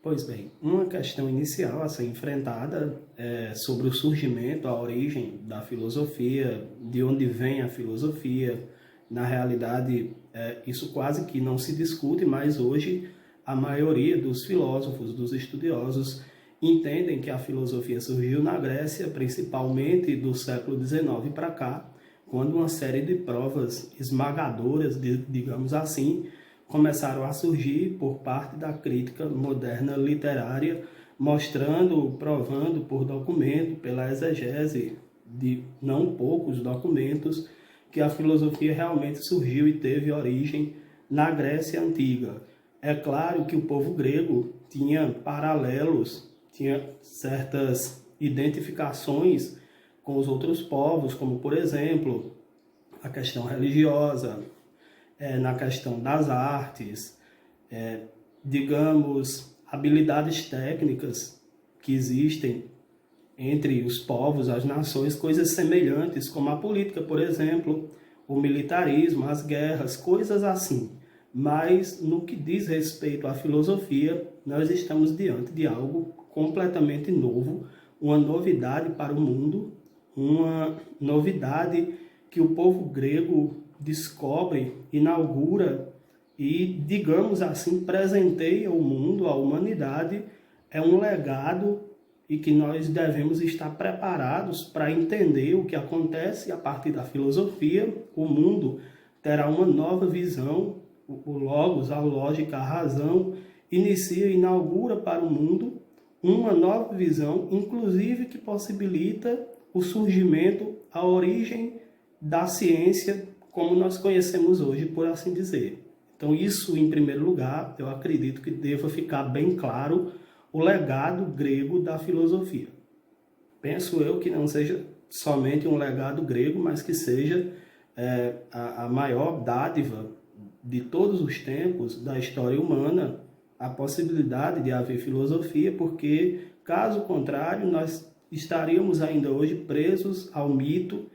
Pois bem, uma questão inicial a ser enfrentada é sobre o surgimento, a origem da filosofia, de onde vem a filosofia. Na realidade, isso quase que não se discute, mas hoje a maioria dos filósofos, dos estudiosos, entendem que a filosofia surgiu na Grécia, principalmente do século XIX para cá, quando uma série de provas esmagadoras, digamos assim, começaram a surgir por parte da crítica moderna literária, mostrando, provando por documento, pela exegese de não poucos documentos, que a filosofia realmente surgiu e teve origem na Grécia Antiga. É claro que o povo grego tinha paralelos, tinha certas identificações com os outros povos, como, por exemplo, a questão religiosa, na questão das artes, digamos, habilidades técnicas que existem entre os povos, as nações, coisas semelhantes, como a política, por exemplo, o militarismo, as guerras, coisas assim. Mas, no que diz respeito à filosofia, nós estamos diante de algo completamente novo, uma novidade para o mundo, uma novidade que o povo grego descobre, inaugura e, digamos assim, presenteia o mundo, a humanidade. É um legado e que nós devemos estar preparados para entender o que acontece a partir da filosofia. O mundo terá uma nova visão, o logos, a lógica, a razão, inicia e inaugura para o mundo uma nova visão, inclusive que possibilita o surgimento, a origem da ciência como nós conhecemos hoje, por assim dizer. Então, isso, em primeiro lugar, eu acredito que deva ficar bem claro o legado grego da filosofia. Penso eu que não seja somente um legado grego, mas que seja a maior dádiva de todos os tempos da história humana, a possibilidade de haver filosofia, porque, caso contrário, nós estaríamos ainda hoje presos ao mito,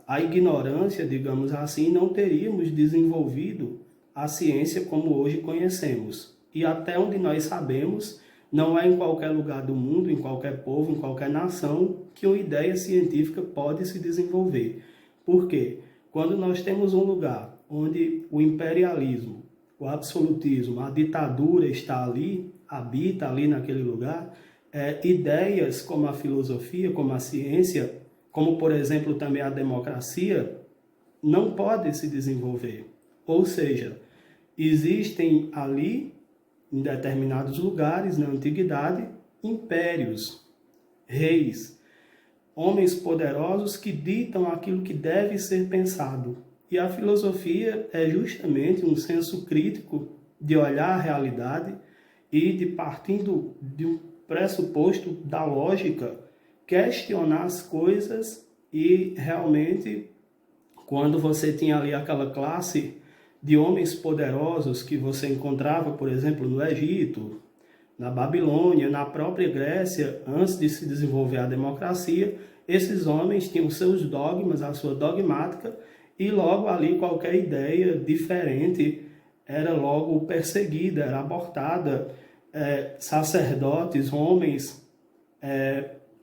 a ignorância, digamos assim, não teríamos desenvolvido a ciência como hoje conhecemos. E até onde nós sabemos, não é em qualquer lugar do mundo, em qualquer povo, em qualquer nação, que uma ideia científica pode se desenvolver. Por quê? Quando nós temos um lugar onde o imperialismo, o absolutismo, a ditadura está ali, habita ali naquele lugar, ideias como a filosofia, como a ciência, como, por exemplo, também a democracia, não podem se desenvolver. Ou seja, existem ali, em determinados lugares, na antiguidade, impérios, reis, homens poderosos que ditam aquilo que deve ser pensado. E a filosofia é justamente um senso crítico de olhar a realidade e de, partindo de um pressuposto da lógica, questionar as coisas. E realmente, quando você tinha ali aquela classe de homens poderosos que você encontrava, por exemplo, no Egito, na Babilônia, na própria Grécia, antes de se desenvolver a democracia, esses homens tinham seus dogmas, a sua dogmática, e logo ali qualquer ideia diferente era logo perseguida, era abortada. Sacerdotes, homens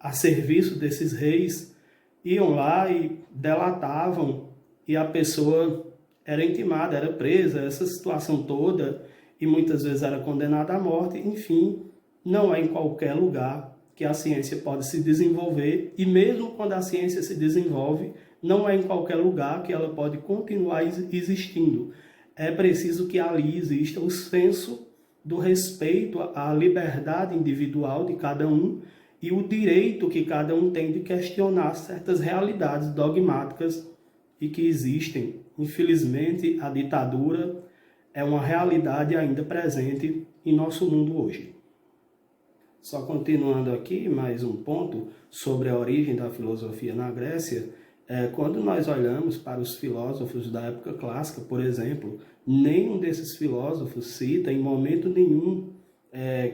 a serviço desses reis, iam lá e delatavam, e a pessoa era intimada, era presa, essa situação toda, e muitas vezes era condenada à morte. Enfim, não é em qualquer lugar que a ciência pode se desenvolver, e mesmo quando a ciência se desenvolve, não é em qualquer lugar que ela pode continuar existindo. É preciso que ali exista o senso do respeito à liberdade individual de cada um e o direito que cada um tem de questionar certas realidades dogmáticas e que existem. Infelizmente, a ditadura é uma realidade ainda presente em nosso mundo hoje. Só continuando aqui, mais um ponto sobre a origem da filosofia na Grécia. Quando nós olhamos para os filósofos da época clássica, por exemplo, nenhum desses filósofos cita em momento nenhum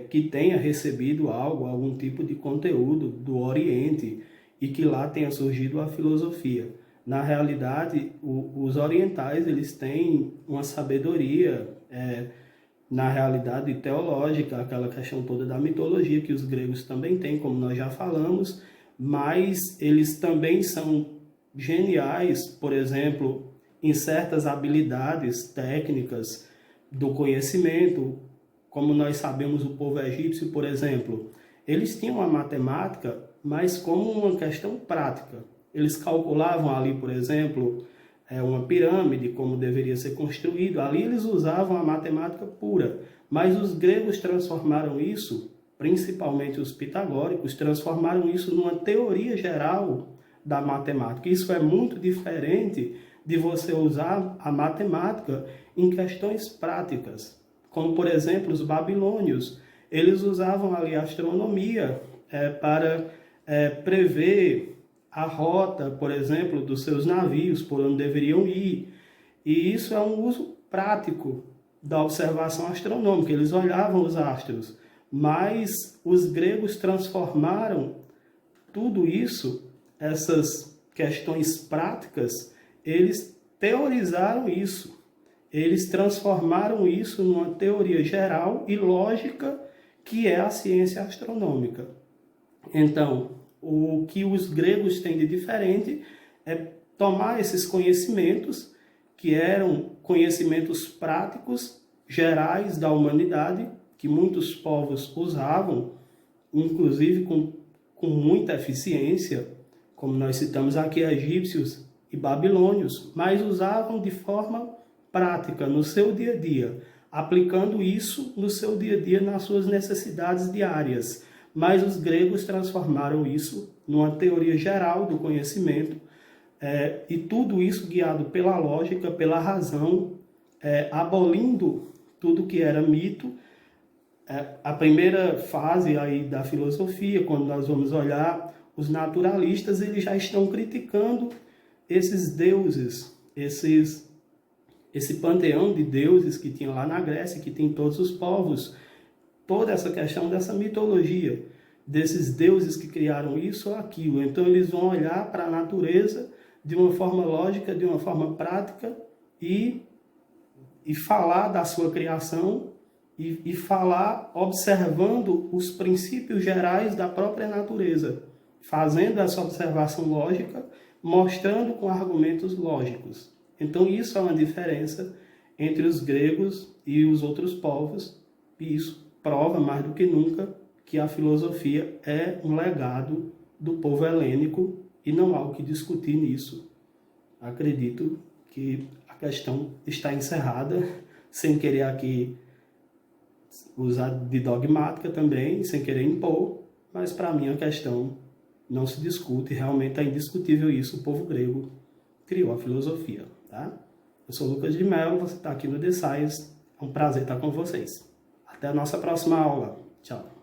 que tenha recebido algum tipo de conteúdo do Oriente e que lá tenha surgido a filosofia. Na realidade, os orientais eles têm uma sabedoria na realidade teológica, aquela questão toda da mitologia que os gregos também têm, como nós já falamos, mas eles também são geniais, por exemplo, em certas habilidades técnicas do conhecimento. Como nós sabemos, o povo egípcio, por exemplo, eles tinham a matemática, mas como uma questão prática. Eles calculavam ali, por exemplo, uma pirâmide, como deveria ser construído. Ali eles usavam a matemática pura, mas os gregos transformaram isso, principalmente os pitagóricos, transformaram isso numa teoria geral da matemática. Isso é muito diferente de você usar a matemática em questões práticas, como, por exemplo, os babilônios. Eles usavam ali a astronomia para prever a rota, por exemplo, dos seus navios, por onde deveriam ir. E isso é um uso prático da observação astronômica. Eles olhavam os astros, mas os gregos transformaram tudo isso, essas questões práticas, eles teorizaram isso. Eles transformaram isso numa teoria geral e lógica, que é a ciência astronômica. Então, o que os gregos têm de diferente é tomar esses conhecimentos, que eram conhecimentos práticos, gerais da humanidade, que muitos povos usavam, inclusive com muita eficiência, como nós citamos aqui, egípcios e babilônios, mas usavam de forma prática, no seu dia a dia, aplicando isso no seu dia a dia, nas suas necessidades diárias. Mas os gregos transformaram isso numa teoria geral do conhecimento, e tudo isso guiado pela lógica, pela razão, abolindo tudo que era mito. A primeira fase aí da filosofia, quando nós vamos olhar os naturalistas, eles já estão criticando esses deuses, esse panteão de deuses que tinha lá na Grécia, que tem todos os povos, toda essa questão dessa mitologia, desses deuses que criaram isso ou aquilo. Então eles vão olhar para a natureza de uma forma lógica, de uma forma prática, e falar da sua criação, e falar observando os princípios gerais da própria natureza, fazendo essa observação lógica, mostrando com argumentos lógicos. Então isso é uma diferença entre os gregos e os outros povos, e isso prova mais do que nunca que a filosofia é um legado do povo helênico e não há o que discutir nisso. Acredito que a questão está encerrada, sem querer aqui usar de dogmática também, sem querer impor, mas para mim a questão não se discute, realmente é indiscutível isso, o povo grego criou a filosofia. Tá? Eu sou Lucas de Mello, você está aqui no The Science, é um prazer estar com vocês. Até a nossa próxima aula. Tchau.